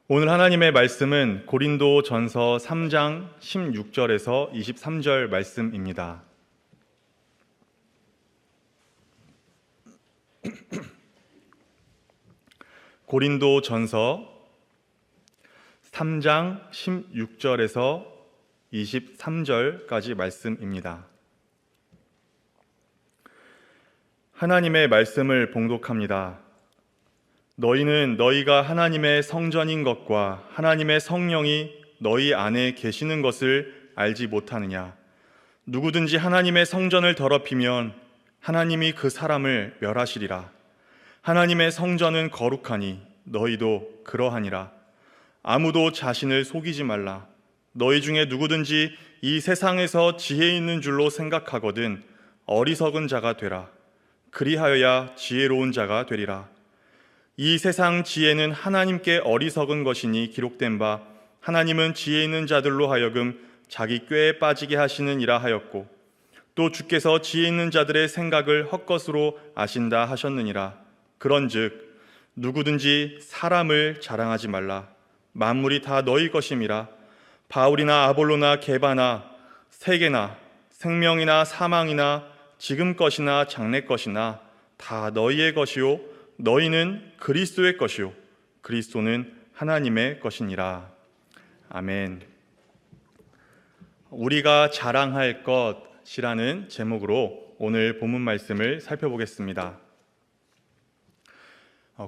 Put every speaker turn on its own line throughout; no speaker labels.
오늘 하나님의 말씀은 고린도 전서 3장 16절에서 23절 말씀입니다. 고린도 전서 3장 16절에서 23절까지 말씀입니다. 하나님의 말씀을 봉독합니다. 너희는 너희가 하나님의 성전인 것과 하나님의 성령이 너희 안에 계시는 것을 알지 못하느냐? 누구든지 하나님의 성전을 더럽히면 하나님이 그 사람을 멸하시리라. 하나님의 성전은 거룩하니 너희도 그러하니라. 아무도 자신을 속이지 말라. 너희 중에 누구든지 이 세상에서 지혜 있는 줄로 생각하거든 어리석은 자가 되라. 그리하여야 지혜로운 자가 되리라. 이 세상 지혜는 하나님께 어리석은 것이니 기록된 바 하나님은 지혜 있는 자들로 하여금 자기 꾀에 빠지게 하시느니라 하였고, 또 주께서 지혜 있는 자들의 생각을 헛것으로 아신다 하셨느니라. 그런즉 누구든지 사람을 자랑하지 말라. 만물이 다 너희 것임이라. 바울이나 아볼로나 게바나 세계나 생명이나 사망이나 지금 것이나 장래 것이나 다 너희의 것이요 너희는 그리스도의 것이요 그리스도는 하나님의 것이니라. 아멘. 우리가 자랑할 것이라는 제목으로 오늘 본문 말씀을 살펴보겠습니다.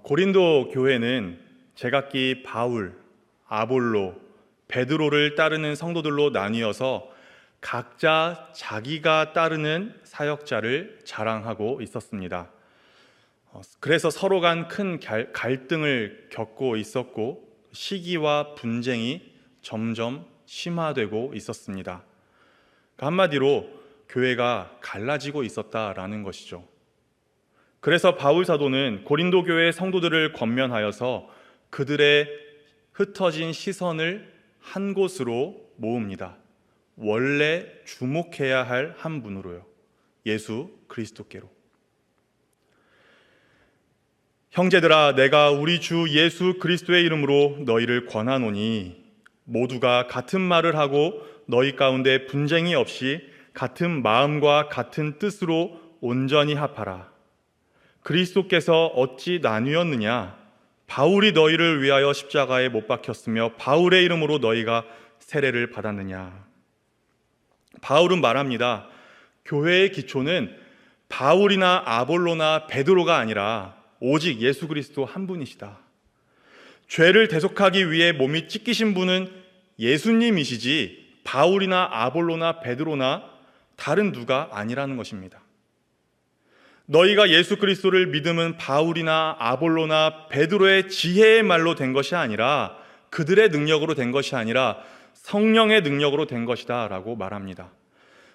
고린도 교회는 제각기 바울, 아볼로, 베드로를 따르는 성도들로 나뉘어서 각자 자기가 따르는 사역자를 자랑하고 있었습니다. 그래서 서로 간 큰 갈등을 겪고 있었고 시기와 분쟁이 점점 심화되고 있었습니다. 한마디로 교회가 갈라지고 있었다라는 것이죠. 그래서 바울 사도는 고린도 교회의 성도들을 권면하여서 그들의 흩어진 시선을 한 곳으로 모읍니다. 원래 주목해야 할 한 분으로요. 예수 그리스도께로. 형제들아, 내가 우리 주 예수 그리스도의 이름으로 너희를 권하노니 모두가 같은 말을 하고 너희 가운데 분쟁이 없이 같은 마음과 같은 뜻으로 온전히 합하라. 그리스도께서 어찌 나뉘었느냐? 바울이 너희를 위하여 십자가에 못 박혔으며 바울의 이름으로 너희가 세례를 받았느냐? 바울은 말합니다. 교회의 기초는 바울이나 아볼로나 베드로가 아니라 오직 예수 그리스도 한 분이시다. 죄를 대속하기 위해 몸이 찢기신 분은 예수님이시지 바울이나 아볼로나 베드로나 다른 누가 아니라는 것입니다. 너희가 예수 그리스도를 믿음은 바울이나 아볼로나 베드로의 지혜의 말로 된 것이 아니라 그들의 능력으로 된 것이 아니라 성령의 능력으로 된 것이다 라고 말합니다.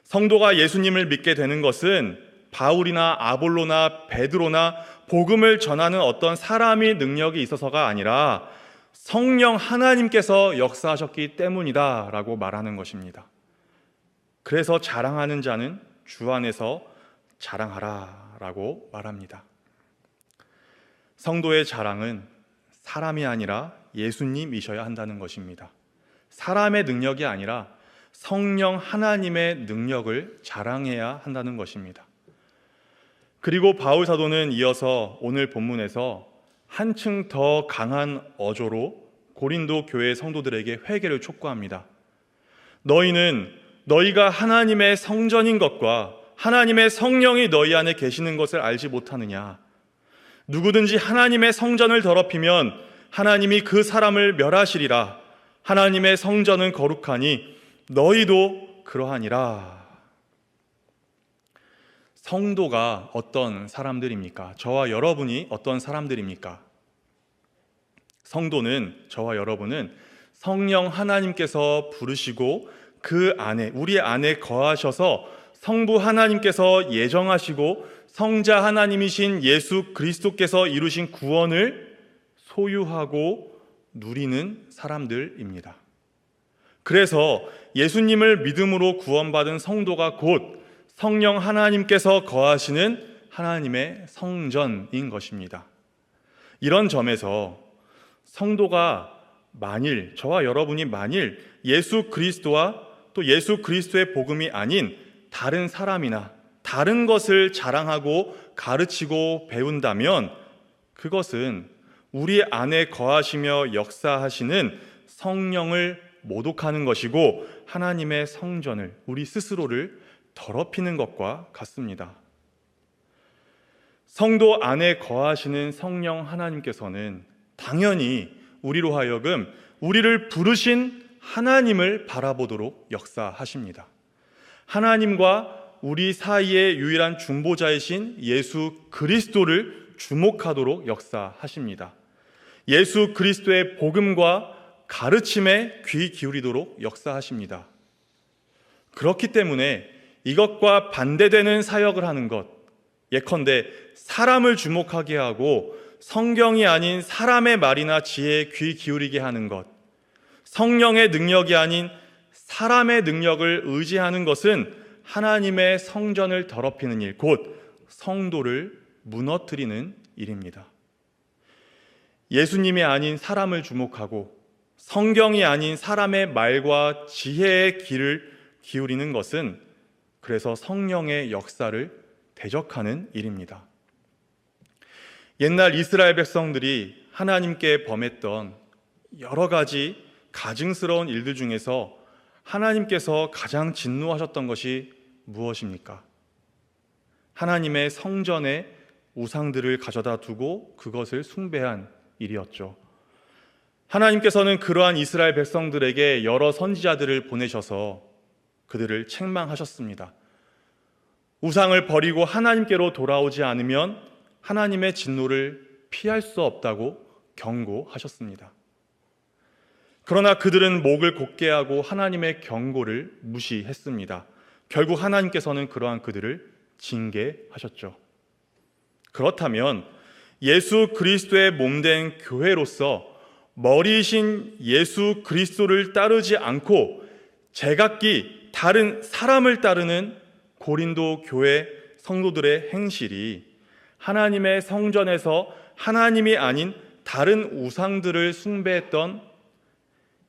성도가 예수님을 믿게 되는 것은 바울이나 아볼로나 베드로나 복음을 전하는 어떤 사람의 능력이 있어서가 아니라 성령 하나님께서 역사하셨기 때문이다 라고 말하는 것입니다. 그래서 자랑하는 자는 주 안에서 자랑하라 라고 말합니다. 성도의 자랑은 사람이 아니라 예수님이셔야 한다는 것입니다. 사람의 능력이 아니라 성령 하나님의 능력을 자랑해야 한다는 것입니다. 그리고 바울 사도는 이어서 오늘 본문에서 한층 더 강한 어조로 고린도 교회 성도들에게 회개를 촉구합니다. 너희는 너희가 하나님의 성전인 것과 하나님의 성령이 너희 안에 계시는 것을 알지 못하느냐? 누구든지 하나님의 성전을 더럽히면 하나님이 그 사람을 멸하시리라. 하나님의 성전은 거룩하니 너희도 그러하니라. 성도가 어떤 사람들입니까? 저와 여러분이 어떤 사람들입니까? 성도는, 저와 여러분은 성령 하나님께서 부르시고 그 안에, 우리 안에 거하셔서 성부 하나님께서 예정하시고 성자 하나님이신 예수 그리스도께서 이루신 구원을 소유하고 누리는 사람들입니다. 그래서 예수님을 믿음으로 구원받은 성도가 곧 성령 하나님께서 거하시는 하나님의 성전인 것입니다. 이런 점에서 성도가 저와 여러분이 만일 예수 그리스도와 또 예수 그리스도의 복음이 아닌 다른 사람이나 다른 것을 자랑하고 가르치고 배운다면 그것은 우리 안에 거하시며 역사하시는 성령을 모독하는 것이고 하나님의 성전을, 우리 스스로를 더럽히는 것과 같습니다. 성도 안에 거하시는 성령 하나님께서는 당연히 우리로 하여금 우리를 부르신 하나님을 바라보도록 역사하십니다. 하나님과 우리 사이의 유일한 중보자이신 예수 그리스도를 주목하도록 역사하십니다. 예수 그리스도의 복음과 가르침에 귀 기울이도록 역사하십니다. 그렇기 때문에 이것과 반대되는 사역을 하는 것, 예컨대 사람을 주목하게 하고 성경이 아닌 사람의 말이나 지혜에 귀 기울이게 하는 것, 성령의 능력이 아닌 사람의 능력을 의지하는 것은 하나님의 성전을 더럽히는 일, 곧 성도를 무너뜨리는 일입니다. 예수님이 아닌 사람을 주목하고 성경이 아닌 사람의 말과 지혜의 귀를 기울이는 것은 그래서 성령의 역사를 대적하는 일입니다. 옛날 이스라엘 백성들이 하나님께 범했던 여러 가지 가증스러운 일들 중에서 하나님께서 가장 진노하셨던 것이 무엇입니까? 하나님의 성전에 우상들을 가져다 두고 그것을 숭배한 일이었죠. 하나님께서는 그러한 이스라엘 백성들에게 여러 선지자들을 보내셔서 그들을 책망하셨습니다. 우상을 버리고 하나님께로 돌아오지 않으면 하나님의 진노를 피할 수 없다고 경고하셨습니다. 그러나 그들은 목을 곧게 하고 하나님의 경고를 무시했습니다. 결국 하나님께서는 그러한 그들을 징계하셨죠. 그렇다면 예수 그리스도의 몸된 교회로서 머리이신 예수 그리스도를 따르지 않고 제각기 다른 사람을 따르는 고린도 교회 성도들의 행실이 하나님의 성전에서 하나님이 아닌 다른 우상들을 숭배했던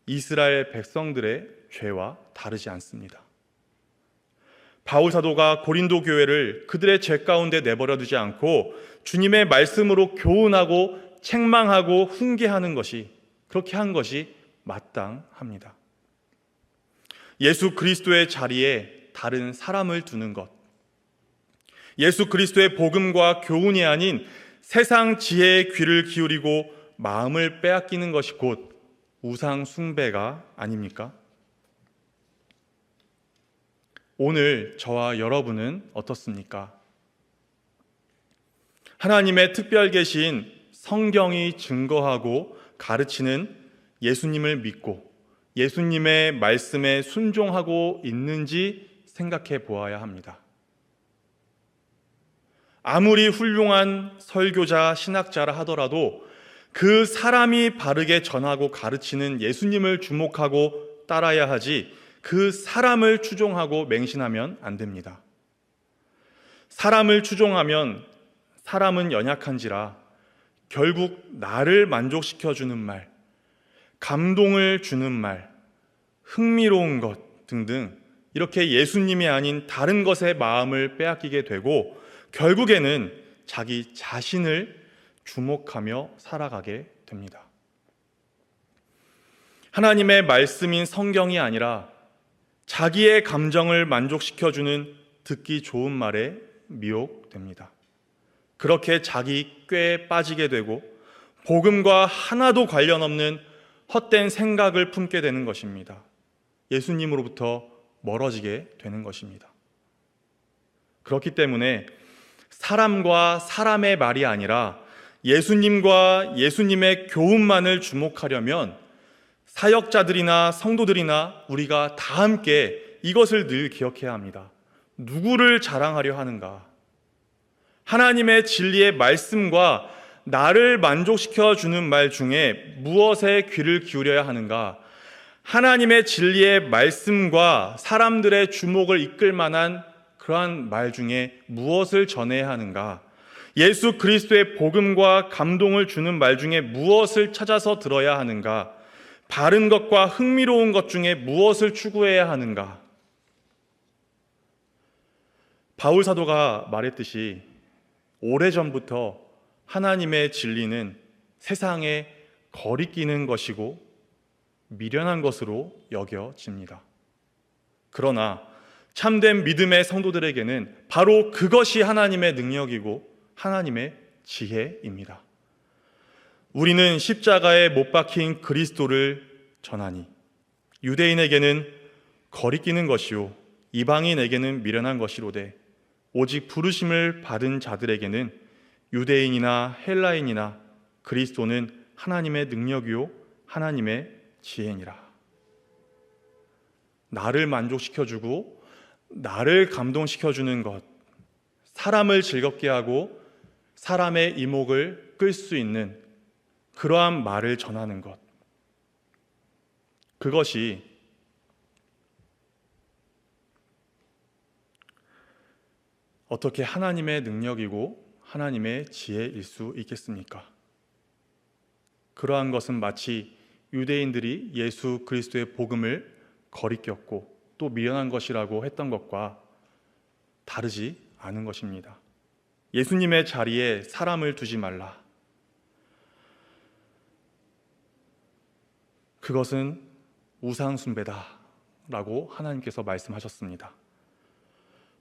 이스라엘 백성들의 죄와 다르지 않습니다. 바울 사도가 고린도 교회를 그들의 죄 가운데 내버려 두지 않고 주님의 말씀으로 교훈하고 책망하고 훈계하는 것이, 그렇게 한 것이 마땅합니다. 예수 그리스도의 자리에 다른 사람을 두는 것, 예수 그리스도의 복음과 교훈이 아닌 세상 지혜의 귀를 기울이고 마음을 빼앗기는 것이 곧 우상 숭배가 아닙니까? 오늘 저와 여러분은 어떻습니까? 하나님의 특별 계신 성경이 증거하고 가르치는 예수님을 믿고 예수님의 말씀에 순종하고 있는지 생각해 보아야 합니다. 아무리 훌륭한 설교자, 신학자라 하더라도 그 사람이 바르게 전하고 가르치는 예수님을 주목하고 따라야 하지 그 사람을 추종하고 맹신하면 안 됩니다. 사람을 추종하면 사람은 연약한지라 결국 나를 만족시켜주는 말, 감동을 주는 말, 흥미로운 것 등등 이렇게 예수님이 아닌 다른 것에 마음을 빼앗기게 되고 결국에는 자기 자신을 주목하며 살아가게 됩니다. 하나님의 말씀인 성경이 아니라 자기의 감정을 만족시켜주는 듣기 좋은 말에 미혹됩니다. 그렇게 자기 꾀에 빠지게 되고 복음과 하나도 관련 없는 헛된 생각을 품게 되는 것입니다. 예수님으로부터 멀어지게 되는 것입니다. 그렇기 때문에 사람과 사람의 말이 아니라 예수님과 예수님의 교훈만을 주목하려면 사역자들이나 성도들이나 우리가 다 함께 이것을 늘 기억해야 합니다. 누구를 자랑하려 하는가? 하나님의 진리의 말씀과 나를 만족시켜 주는 말 중에 무엇에 귀를 기울여야 하는가? 하나님의 진리의 말씀과 사람들의 주목을 이끌 만한 그러한 말 중에 무엇을 전해야 하는가? 예수 그리스도의 복음과 감동을 주는 말 중에 무엇을 찾아서 들어야 하는가? 바른 것과 흥미로운 것 중에 무엇을 추구해야 하는가? 바울 사도가 말했듯이 오래전부터 하나님의 진리는 세상에 거리끼는 것이고 미련한 것으로 여겨집니다. 그러나 참된 믿음의 성도들에게는 바로 그것이 하나님의 능력이고 하나님의 지혜입니다. 우리는 십자가에 못 박힌 그리스도를 전하니 유대인에게는 거리끼는 것이요 이방인에게는 미련한 것이로되 오직 부르심을 받은 자들에게는 유대인이나 헬라인이나 그리스도는 하나님의 능력이요 하나님의 지혜니라. 나를 만족시켜주고 나를 감동시켜주는 것, 사람을 즐겁게 하고 사람의 이목을 끌 수 있는 그러한 말을 전하는 것, 그것이 어떻게 하나님의 능력이고 하나님의 지혜일 수 있겠습니까? 그러한 것은 마치 유대인들이 예수 그리스도의 복음을 거리꼈고 또 미련한 것이라고 했던 것과 다르지 않은 것입니다. 예수님의 자리에 사람을 두지 말라. 그것은 우상 숭배다라고 하나님께서 말씀하셨습니다.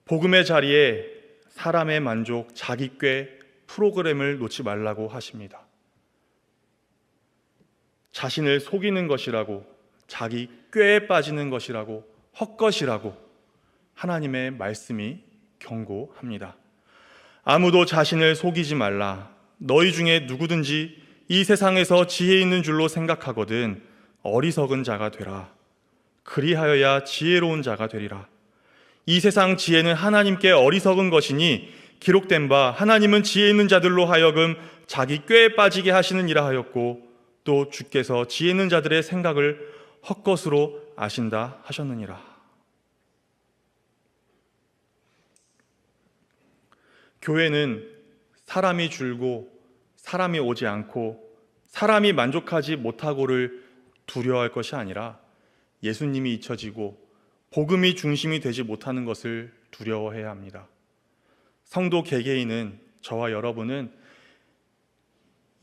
복음의 자리에 사람의 만족, 자기 꾀, 프로그램을 놓지 말라고 하십니다. 자신을 속이는 것이라고, 자기 꾀에 빠지는 것이라고, 헛것이라고 하나님의 말씀이 경고합니다. 아무도 자신을 속이지 말라. 너희 중에 누구든지 이 세상에서 지혜 있는 줄로 생각하거든 어리석은 자가 되라. 그리하여야 지혜로운 자가 되리라. 이 세상 지혜는 하나님께 어리석은 것이니 기록된 바 하나님은 지혜 있는 자들로 하여금 자기 꾀에 빠지게 하시느니라 하였고 또 주께서 지혜 있는 자들의 생각을 헛것으로 아신다 하셨느니라. 교회는 사람이 줄고 사람이 오지 않고 사람이 만족하지 못하고를 두려워할 것이 아니라 예수님이 잊혀지고 복음이 중심이 되지 못하는 것을 두려워해야 합니다. 성도 개개인은, 저와 여러분은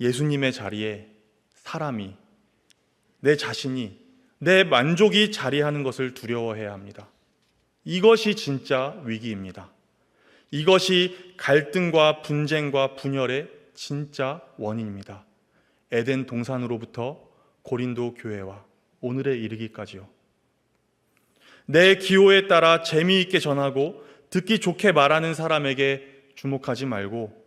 예수님의 자리에 사람이, 내 자신이, 내 만족이 자리하는 것을 두려워해야 합니다. 이것이 진짜 위기입니다. 이것이 갈등과 분쟁과 분열의 진짜 원인입니다. 에덴 동산으로부터 고린도 교회와 오늘에 이르기까지요. 내 기호에 따라 재미있게 전하고 듣기 좋게 말하는 사람에게 주목하지 말고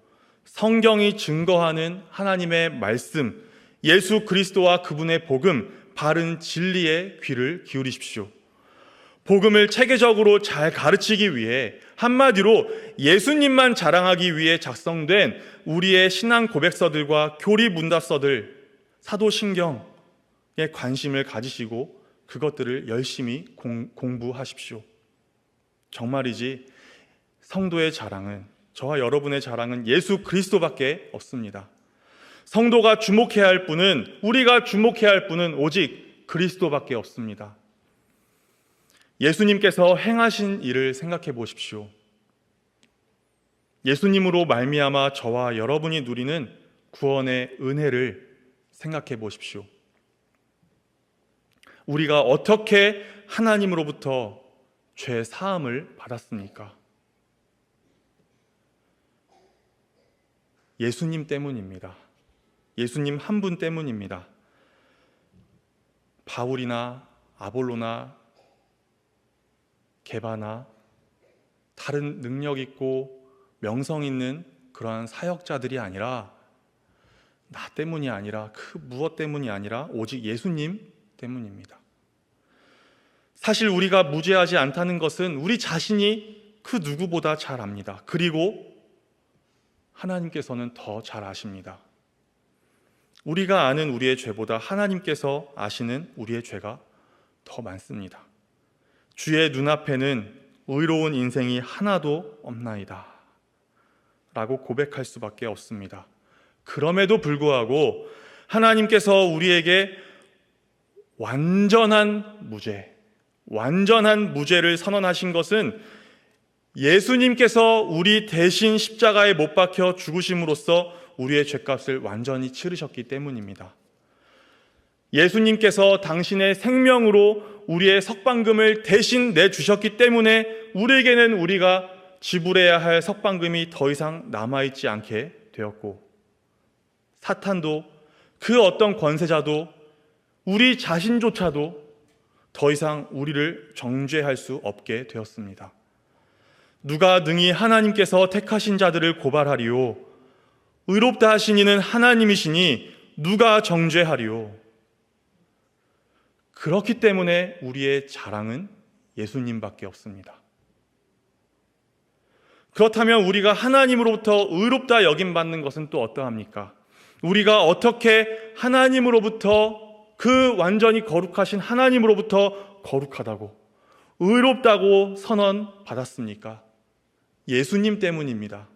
성경이 증거하는 하나님의 말씀, 예수 그리스도와 그분의 복음, 바른 진리에 귀를 기울이십시오. 복음을 체계적으로 잘 가르치기 위해, 한마디로 예수님만 자랑하기 위해 작성된 우리의 신앙 고백서들과 교리 문답서들, 사도신경에 관심을 가지시고 그것들을 열심히 공부하십시오. 정말이지 성도의 자랑은, 저와 여러분의 자랑은 예수 그리스도밖에 없습니다. 성도가 주목해야 할 분은, 우리가 주목해야 할 분은 오직 그리스도밖에 없습니다. 예수님께서 행하신 일을 생각해 보십시오. 예수님으로 말미암아 저와 여러분이 누리는 구원의 은혜를 생각해 보십시오. 우리가 어떻게 하나님으로부터 죄 사함을 받았습니까? 예수님 때문입니다. 예수님 한 분 때문입니다. 바울이나 아볼로나 게바나 다른 능력 있고 명성 있는 그러한 사역자들이 아니라, 나 때문이 아니라, 그 무엇 때문이 아니라 오직 예수님 때문입니다. 사실 우리가 무죄하지 않다는 것은 우리 자신이 그 누구보다 잘 압니다. 그리고 하나님께서는 더 잘 아십니다. 우리가 아는 우리의 죄보다 하나님께서 아시는 우리의 죄가 더 많습니다. 주의 눈앞에는 의로운 인생이 하나도 없나이다 라고 고백할 수밖에 없습니다. 그럼에도 불구하고 하나님께서 우리에게 완전한 무죄를 선언하신 것은 예수님께서 우리 대신 십자가에 못 박혀 죽으심으로써 우리의 죄값을 완전히 치르셨기 때문입니다. 예수님께서 당신의 생명으로 우리의 석방금을 대신 내주셨기 때문에 우리에게는 우리가 지불해야 할 석방금이 더 이상 남아있지 않게 되었고, 사탄도 그 어떤 권세자도 우리 자신조차도 더 이상 우리를 정죄할 수 없게 되었습니다. 누가 능히 하나님께서 택하신 자들을 고발하리요? 의롭다 하신 이는 하나님이시니 누가 정죄하리요? 그렇기 때문에 우리의 자랑은 예수님밖에 없습니다. 그렇다면 우리가 하나님으로부터 의롭다 여김받는 것은 또 어떠합니까? 우리가 어떻게 하나님으로부터, 그 완전히 거룩하신 하나님으로부터 거룩하다고, 의롭다고 선언받았습니까? 예수님 때문입니다.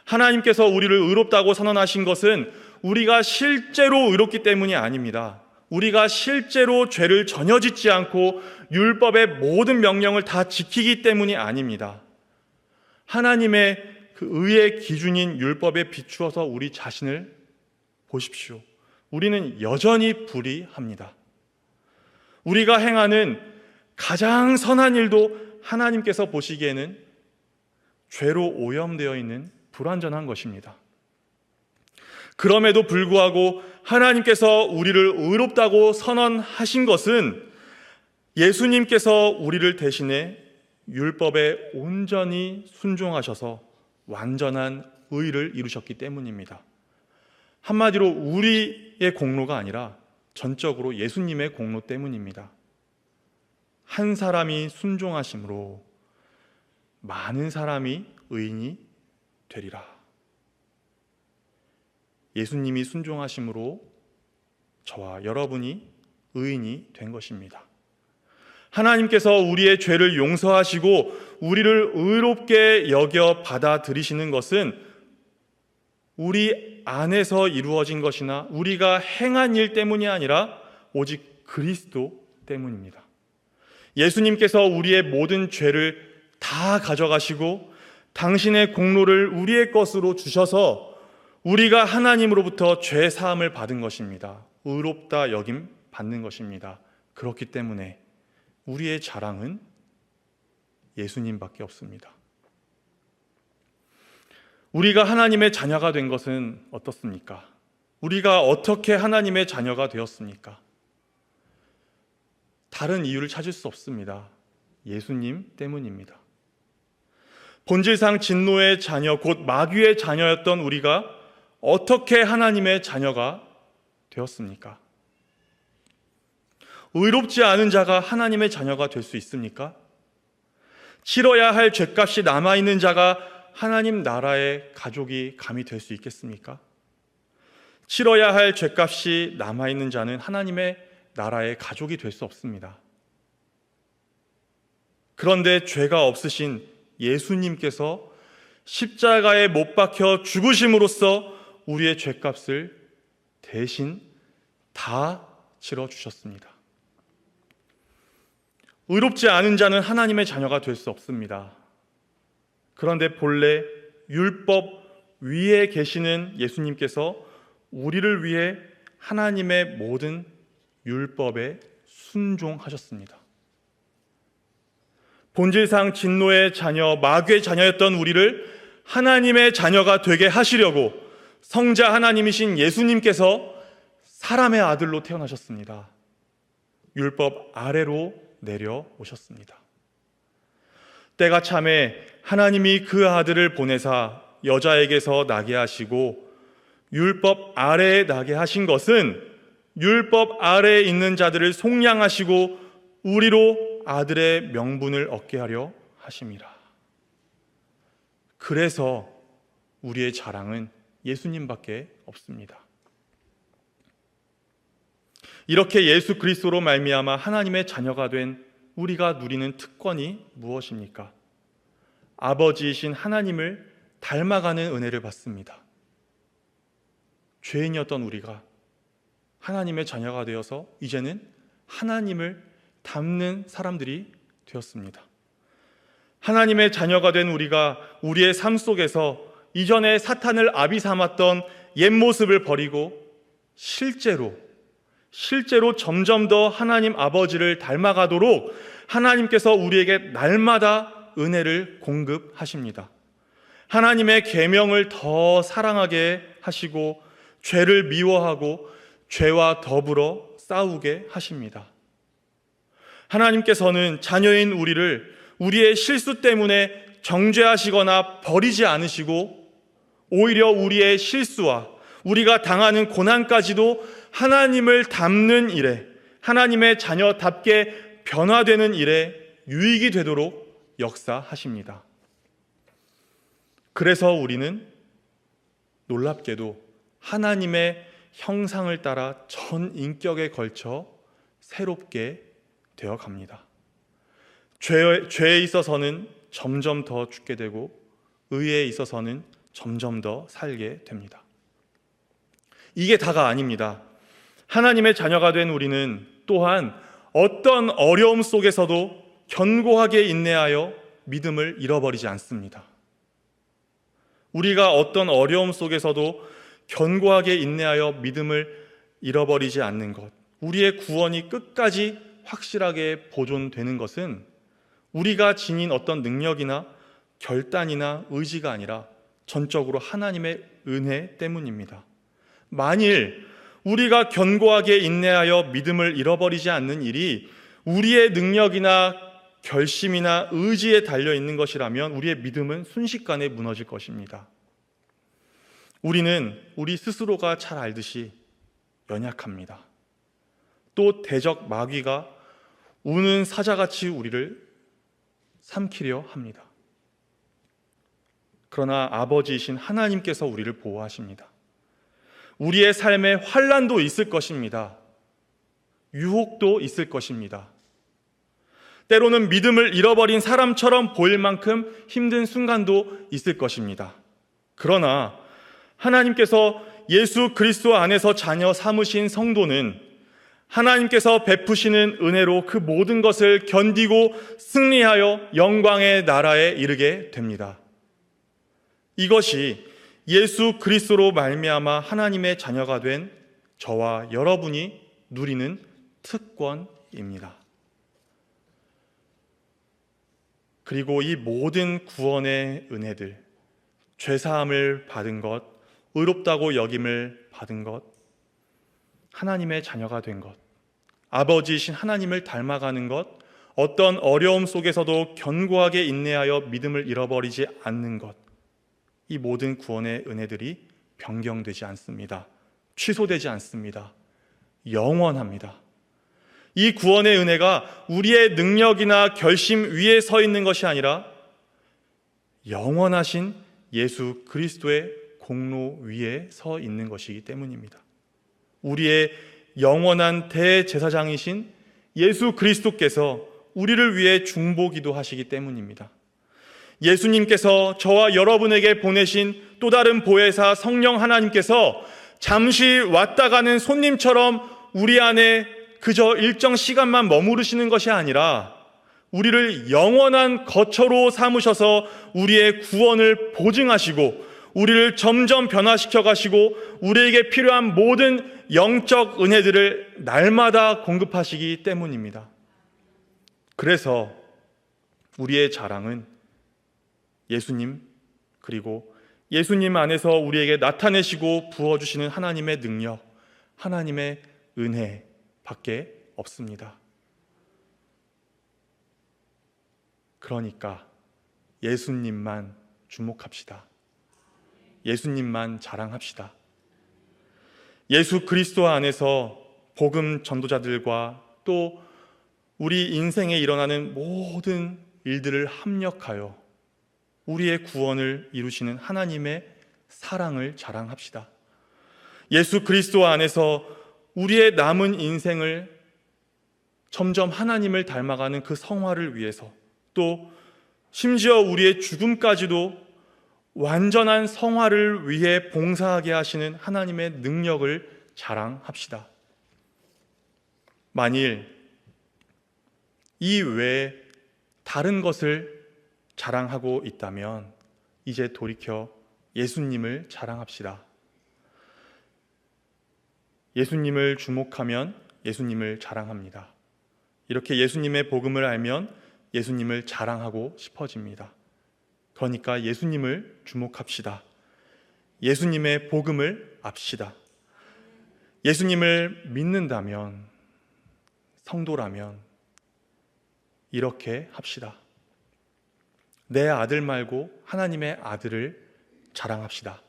하나님께서 우리를 의롭다고 선언하신 것은 우리가 실제로 의롭기 때문이 아닙니다. 우리가 실제로 죄를 전혀 짓지 않고 율법의 모든 명령을 다 지키기 때문이 아닙니다. 하나님의 그 의의 기준인 율법에 비추어서 우리 자신을 보십시오. 우리는 여전히 불의합니다. 우리가 행하는 가장 선한 일도 하나님께서 보시기에는 죄로 오염되어 있는 불완전한 것입니다. 그럼에도 불구하고 하나님께서 우리를 의롭다고 선언하신 것은 예수님께서 우리를 대신해 율법에 온전히 순종하셔서 완전한 의를 이루셨기 때문입니다. 한마디로 우리의 공로가 아니라 전적으로 예수님의 공로 때문입니다. 한 사람이 순종하심으로 많은 사람이 의인이 되리라. 예수님이 순종하심으로 저와 여러분이 의인이 된 것입니다. 하나님께서 우리의 죄를 용서하시고 우리를 의롭게 여겨 받아들이시는 것은 우리 안에서 이루어진 것이나 우리가 행한 일 때문이 아니라 오직 그리스도 때문입니다. 예수님께서 우리의 모든 죄를 다 가져가시고 당신의 공로를 우리의 것으로 주셔서 우리가 하나님으로부터 죄 사함을 받은 것입니다. 의롭다 여김 받는 것입니다. 그렇기 때문에 우리의 자랑은 예수님밖에 없습니다. 우리가 하나님의 자녀가 된 것은 어떻습니까? 우리가 어떻게 하나님의 자녀가 되었습니까? 다른 이유를 찾을 수 없습니다. 예수님 때문입니다. 본질상 진노의 자녀, 곧 마귀의 자녀였던 우리가 어떻게 하나님의 자녀가 되었습니까? 의롭지 않은 자가 하나님의 자녀가 될 수 있습니까? 치러야 할 죄값이 남아있는 자가 하나님 나라의 가족이 감히 될 수 있겠습니까? 치러야 할 죄값이 남아있는 자는 하나님의 나라의 가족이 될 수 없습니다. 그런데 죄가 없으신 예수님께서 십자가에 못 박혀 죽으심으로써 우리의 죄값을 대신 다 치러주셨습니다. 의롭지 않은 자는 하나님의 자녀가 될 수 없습니다. 그런데 본래 율법 위에 계시는 예수님께서 우리를 위해 하나님의 모든 율법에 순종하셨습니다. 본질상 진노의 자녀, 마귀의 자녀였던 우리를 하나님의 자녀가 되게 하시려고 성자 하나님이신 예수님께서 사람의 아들로 태어나셨습니다. 율법 아래로 내려오셨습니다. 때가 참에 하나님이 그 아들을 보내사 여자에게서 나게 하시고 율법 아래에 나게 하신 것은 율법 아래에 있는 자들을 속량하시고 우리로 아들의 명분을 얻게 하려 하심이라. 그래서 우리의 자랑은 예수님밖에 없습니다. 이렇게 예수 그리스도로 말미암아 하나님의 자녀가 된 우리가 누리는 특권이 무엇입니까? 아버지이신 하나님을 닮아가는 은혜를 받습니다. 죄인이었던 우리가 하나님의 자녀가 되어서 이제는 하나님을 닮는 사람들이 되었습니다. 하나님의 자녀가 된 우리가 우리의 삶 속에서 이전에 사탄을 아비 삼았던 옛 모습을 버리고 실제로 점점 더 하나님 아버지를 닮아가도록 하나님께서 우리에게 날마다 은혜를 공급하십니다. 하나님의 계명을 더 사랑하게 하시고 죄를 미워하고 죄와 더불어 싸우게 하십니다. 하나님께서는 자녀인 우리를 우리의 실수 때문에 정죄하시거나 버리지 않으시고 오히려 우리의 실수와 우리가 당하는 고난까지도 하나님을 닮는 일에, 하나님의 자녀답게 변화되는 일에 유익이 되도록 역사하십니다. 그래서 우리는 놀랍게도 하나님의 형상을 따라 전 인격에 걸쳐 새롭게 되어 갑니다. 죄에 있어서는 점점 더 죽게 되고 의에 있어서는 점점 더 살게 됩니다. 이게 다가 아닙니다. 하나님의 자녀가 된 우리는 또한 어떤 어려움 속에서도 견고하게 인내하여 믿음을 잃어버리지 않습니다. 우리가 어떤 어려움 속에서도 견고하게 인내하여 믿음을 잃어버리지 않는 것, 우리의 구원이 끝까지 확실하게 보존되는 것은 우리가 지닌 어떤 능력이나 결단이나 의지가 아니라 전적으로 하나님의 은혜 때문입니다. 만일 우리가 견고하게 인내하여 믿음을 잃어버리지 않는 일이 우리의 능력이나 결심이나 의지에 달려있는 것이라면 우리의 믿음은 순식간에 무너질 것입니다. 우리는 우리 스스로가 잘 알듯이 연약합니다. 또 대적 마귀가 우는 사자같이 우리를 삼키려 합니다. 그러나 아버지이신 하나님께서 우리를 보호하십니다. 우리의 삶에 환난도 있을 것입니다. 유혹도 있을 것입니다. 때로는 믿음을 잃어버린 사람처럼 보일 만큼 힘든 순간도 있을 것입니다. 그러나 하나님께서 예수 그리스도 안에서 자녀 삼으신 성도는 하나님께서 베푸시는 은혜로 그 모든 것을 견디고 승리하여 영광의 나라에 이르게 됩니다. 이것이 예수 그리스도로 말미암아 하나님의 자녀가 된 저와 여러분이 누리는 특권입니다. 그리고 이 모든 구원의 은혜들, 죄사함을 받은 것, 의롭다고 여김을 받은 것, 하나님의 자녀가 된 것, 아버지이신 하나님을 닮아가는 것, 어떤 어려움 속에서도 견고하게 인내하여 믿음을 잃어버리지 않는 것, 이 모든 구원의 은혜들이 변경되지 않습니다. 취소되지 않습니다. 영원합니다. 이 구원의 은혜가 우리의 능력이나 결심 위에 서 있는 것이 아니라 영원하신 예수 그리스도의 공로 위에 서 있는 것이기 때문입니다. 우리의 영원한 대제사장이신 예수 그리스도께서 우리를 위해 중보기도 하시기 때문입니다. 예수님께서 저와 여러분에게 보내신 또 다른 보혜사 성령 하나님께서 잠시 왔다 가는 손님처럼 우리 안에 그저 일정 시간만 머무르시는 것이 아니라 우리를 영원한 거처로 삼으셔서 우리의 구원을 보증하시고 우리를 점점 변화시켜 가시고 우리에게 필요한 모든 영적 은혜들을 날마다 공급하시기 때문입니다. 그래서 우리의 자랑은 예수님, 그리고 예수님 안에서 우리에게 나타내시고 부어주시는 하나님의 능력, 하나님의 은혜밖에 없습니다. 그러니까 예수님만 주목합시다. 예수님만 자랑합시다. 예수 그리스도 안에서 복음 전도자들과 또 우리 인생에 일어나는 모든 일들을 합력하여 우리의 구원을 이루시는 하나님의 사랑을 자랑합시다. 예수 그리스도 안에서 우리의 남은 인생을 점점 하나님을 닮아가는 그 성화를 위해서 또 심지어 우리의 죽음까지도 완전한 성화를 위해 봉사하게 하시는 하나님의 능력을 자랑합시다. 만일 이 외에 다른 것을 자랑하고 있다면 이제 돌이켜 예수님을 자랑합시다. 예수님을 주목하면 예수님을 자랑합니다. 이렇게 예수님의 복음을 알면 예수님을 자랑하고 싶어집니다. 그러니까 예수님을 주목합시다. 예수님의 복음을 압시다. 예수님을 믿는다면, 성도라면 이렇게 합시다. 내 아들 말고 하나님의 아들을 자랑합시다.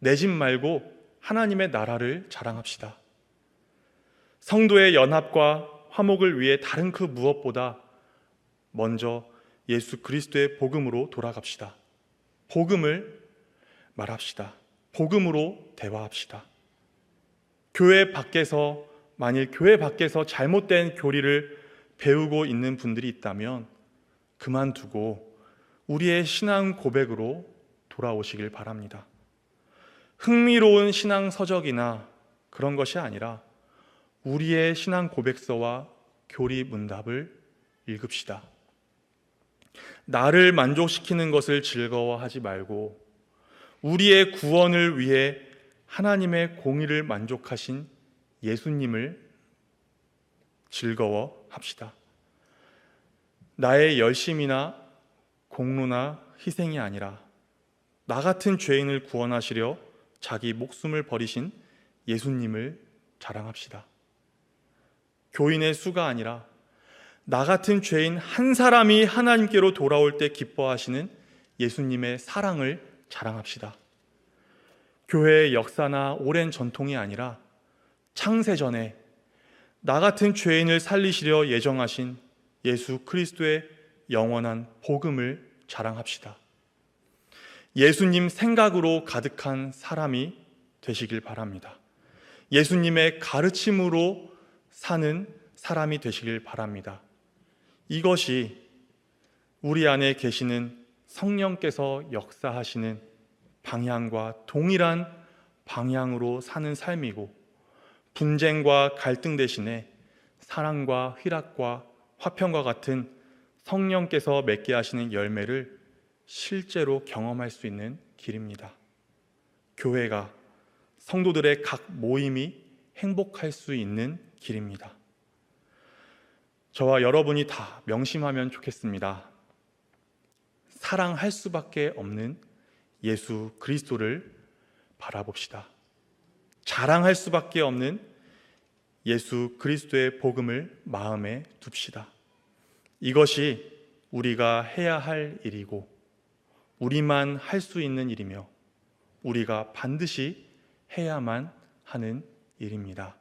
내 집 말고 하나님의 나라를 자랑합시다. 성도의 연합과 화목을 위해 다른 그 무엇보다 먼저 예수 그리스도의 복음으로 돌아갑시다. 복음을 말합시다. 복음으로 대화합시다. 만일 교회 밖에서 잘못된 교리를 배우고 있는 분들이 있다면 그만두고 우리의 신앙 고백으로 돌아오시길 바랍니다. 흥미로운 신앙 서적이나 그런 것이 아니라 우리의 신앙 고백서와 교리 문답을 읽읍시다. 나를 만족시키는 것을 즐거워하지 말고 우리의 구원을 위해 하나님의 공의를 만족하신 예수님을 즐거워합시다. 나의 열심이나 공로나 희생이 아니라 나 같은 죄인을 구원하시려 자기 목숨을 버리신 예수님을 자랑합시다. 교인의 수가 아니라 나 같은 죄인 한 사람이 하나님께로 돌아올 때 기뻐하시는 예수님의 사랑을 자랑합시다. 교회의 역사나 오랜 전통이 아니라 창세전에 나 같은 죄인을 살리시려 예정하신 예수 그리스도의 영원한 복음을 자랑합시다. 예수님 생각으로 가득한 사람이 되시길 바랍니다. 예수님의 가르침으로 사는 사람이 되시길 바랍니다. 이것이 우리 안에 계시는 성령께서 역사하시는 방향과 동일한 방향으로 사는 삶이고, 분쟁과 갈등 대신에 사랑과 희락과 화평과 같은 성령께서 맺게 하시는 열매를 실제로 경험할 수 있는 길입니다. 교회가, 성도들의 각 모임이 행복할 수 있는 길입니다. 저와 여러분이 다 명심하면 좋겠습니다. 사랑할 수밖에 없는 예수 그리스도를 바라봅시다. 자랑할 수밖에 없는 예수 그리스도의 복음을 마음에 둡시다. 이것이 우리가 해야 할 일이고 우리만 할 수 있는 일이며 우리가 반드시 해야만 하는 일입니다.